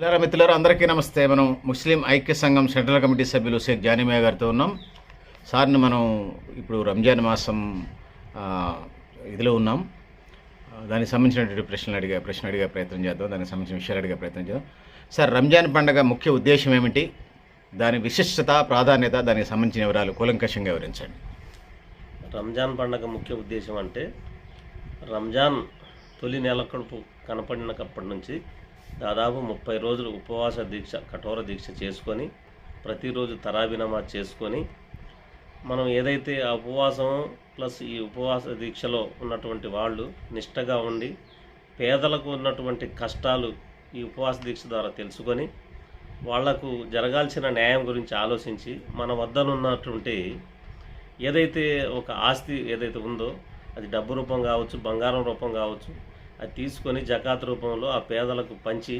మిత్రులారా అందరికీ నమస్తే. మనం ముస్లిం ఐక్య సంఘం సెంట్రల్ కమిటీ సభ్యులు షేక్ జానిమయ్య గారితో ఉన్నాం. సార్ని మనం ఇప్పుడు రంజాన్ మాసం ఇదిలో ఉన్నాం. దానికి సంబంధించినటువంటి ప్రశ్న అడిగే ప్రయత్నం చేద్దాం. దానికి సంబంధించిన విషయాలు అడిగే ప్రయత్నం చేద్దాం. సార్, రంజాన్ పండుగ ముఖ్య ఉద్దేశం ఏమిటి? దాని విశిష్టత, ప్రాధాన్యత, దానికి సంబంధించిన వివరాలు కూలంకషంగా వివరించండి. రంజాన్ పండుగ ముఖ్య ఉద్దేశం అంటే, రంజాన్ తొలి నెలకడుపు కనపడినప్పటి నుంచి దాదాపు 30 రోజులు ఉపవాస దీక్ష, కఠోర దీక్ష చేసుకొని ప్రతిరోజు తరాబీ నమాజ్ చేసుకొని మనం ఏదైతే ఆ ఉపవాసం ప్లస్ ఈ ఉపవాస దీక్షలో ఉన్నటువంటి వాళ్ళు నిష్టగా ఉండి పేదలకు ఉన్నటువంటి కష్టాలు ఈ ఉపవాస దీక్ష ద్వారా తెలుసుకొని వాళ్లకు జరగాల్సిన న్యాయం గురించి ఆలోచించి మన వద్దనున్నటువంటి ఏదైతే ఒక ఆస్తి ఏదైతే ఉందో అది డబ్బు రూపం కావచ్చు, బంగారం రూపం కావచ్చు, అది తీసుకొని జకాత్ రూపంలో ఆ పేదలకు పంచి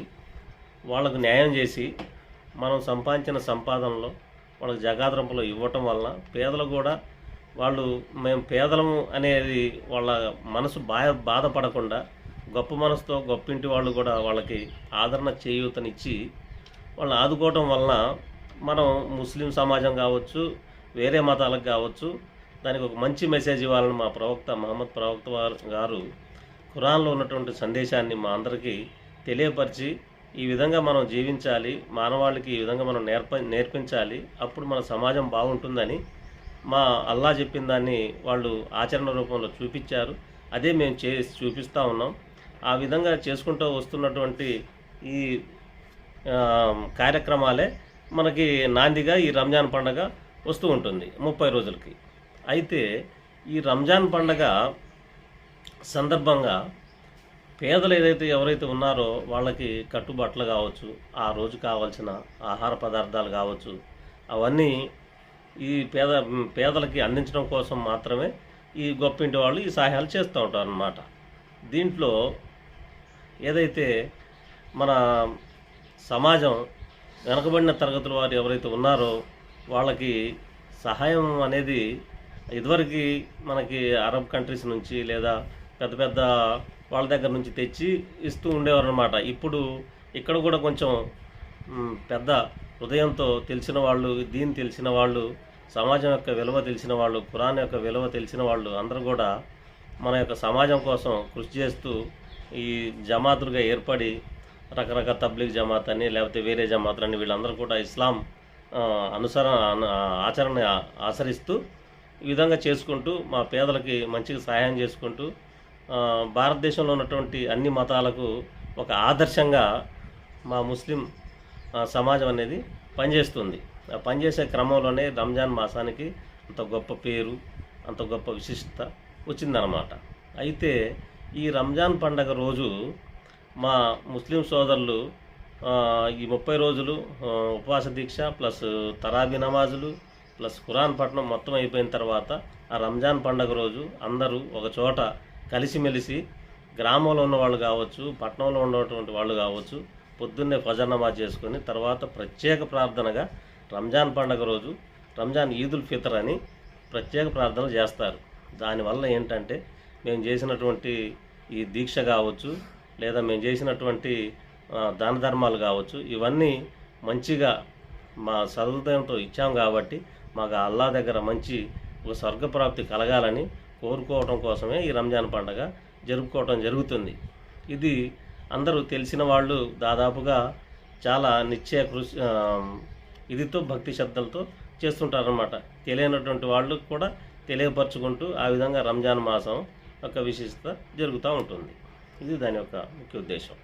వాళ్ళకు న్యాయం చేసి మనం సంపాదించిన సంపాదనలో వాళ్ళకి జకాత్ రూపంలో ఇవ్వటం వలన పేదలు కూడా వాళ్ళు మేము పేదలము అనేది వాళ్ళ మనసు బాధపడకుండా గొప్ప మనసుతో గొప్పింటి వాళ్ళు కూడా వాళ్ళకి ఆదరణ చేయూతనిచ్చి వాళ్ళని ఆదుకోవటం వలన మనం ముస్లిం సమాజం కావచ్చు, వేరే మతాలకు కావచ్చు, దానికి ఒక మంచి మెసేజ్ ఇవ్వాలని మా ప్రవక్త మహమ్మద్ ప్రవక్త గారు ఖురాన్లో ఉన్నటువంటి సందేశాన్ని మా అందరికీ తెలియపరిచి ఈ విధంగా మనం జీవించాలి, మానవాళికి ఈ విధంగా మనం నేర్పించాలి, అప్పుడు మన సమాజం బాగుంటుందని మా అల్లా చెప్పిన దాన్ని వాళ్ళు ఆచరణ రూపంలో చూపించారు. అదే మేము చూపిస్తూ ఉన్నాం. ఆ విధంగా చేసుకుంటూ వస్తున్నటువంటి ఈ కార్యక్రమాలే మనకి నాందిగా ఈ రంజాన్ పండుగ వస్తూ ఉంటుంది 30 రోజులకి. అయితే ఈ రంజాన్ పండుగ సందర్భంగా పేదలు ఎవరైతే ఉన్నారో వాళ్ళకి కట్టుబట్టలు కావచ్చు, ఆ రోజు కావాల్సిన ఆహార పదార్థాలు కావచ్చు, అవన్నీ ఈ పేదలకి అందించడం కోసం మాత్రమే ఈ గొప్పింటి వాళ్ళు ఈ సహాయాలు చేస్తూ ఉంటారు అన్నమాట. దీంట్లో ఏదైతే మన సమాజం వెనకబడిన తరగతుల వారు ఎవరైతే ఉన్నారో వాళ్ళకి సహాయం అనేది ఇదివరకు మనకి అరబ్ కంట్రీస్ నుంచి లేదా పెద్ద పెద్ద వాళ్ళ దగ్గర నుంచి తెచ్చి ఇస్తూ ఉండేవారు అన్నమాట. ఇప్పుడు ఇక్కడ కూడా కొంచెం పెద్ద హృదయంతో తెలిసిన వాళ్ళు, దీన్ని తెలిసిన వాళ్ళు, సమాజం యొక్క విలువ తెలిసిన వాళ్ళు, ఖురాన్ యొక్క విలువ తెలిసిన వాళ్ళు అందరూ కూడా మన యొక్క సమాజం కోసం కృషి చేస్తూ ఈ జమాతులుగా ఏర్పడి రకరకాల తబ్లీగ్ జమాత్ అని లేకపోతే వేరే జమాతులని వీళ్ళందరూ కూడా ఇస్లాం ఆచరణ ఆచరిస్తూ ఈ విధంగా చేసుకుంటూ మా పేదలకి మంచిగా సహాయం చేసుకుంటూ భారతదేశంలో ఉన్నటువంటి అన్ని మతాలకు ఒక ఆదర్శంగా మా ముస్లిం సమాజం అనేది పనిచేస్తుంది. ఆ పనిచేసే క్రమంలోనే రంజాన్ మాసానికి అంత గొప్ప పేరు, అంత గొప్ప విశిష్టత వచ్చిందన్నమాట. అయితే ఈ రంజాన్ పండగ రోజు మా ముస్లిం సోదరులు ఈ 30 రోజులు ఉపవాస దీక్ష ప్లస్ తరాబీ నమాజులు ప్లస్ ఖురాన్ పఠనం మొత్తం అయిపోయిన తర్వాత ఆ రంజాన్ పండగ రోజు అందరూ ఒక చోట కలిసిమెలిసి గ్రామంలో ఉన్న వాళ్ళు కావచ్చు, పట్టణంలో ఉన్నటువంటి వాళ్ళు కావచ్చు, పొద్దున్నే ఫజర్ నమాజ్ చేసుకొని తర్వాత ప్రత్యేక ప్రార్థనగా రంజాన్ పండగ రోజు రంజాన్ ఈదుల్ ఫితర్ అని ప్రత్యేక ప్రార్థనలు చేస్తారు. దానివల్ల ఏంటంటే మేము చేసినటువంటి ఈ దీక్ష కావచ్చు లేదా మేము చేసినటువంటి దాన ధర్మాలు కావచ్చు, ఇవన్నీ మంచిగా మా సదుపాయంతో ఇచ్చాం కాబట్టి మాకు అల్లా దగ్గర మంచి ఒక స్వర్గప్రాప్తి కలగాలని కోరుకోవడం కోసమే ఈ రంజాన్ పండుగ జరుపుకోవడం జరుగుతుంది. ఇది అందరూ తెలిసిన వాళ్ళు దాదాపుగా చాలా ఇదితో భక్తి శ్రద్ధలతో చేస్తుంటారన్నమాట. తెలియనటువంటి వాళ్ళు కూడా తెలియపరచుకుంటూ ఆ విధంగా రంజాన్ మాసం యొక్క విశిష్టత జరుగుతూ ఉంటుంది. ఇది దాని యొక్క ముఖ్య ఉద్దేశం.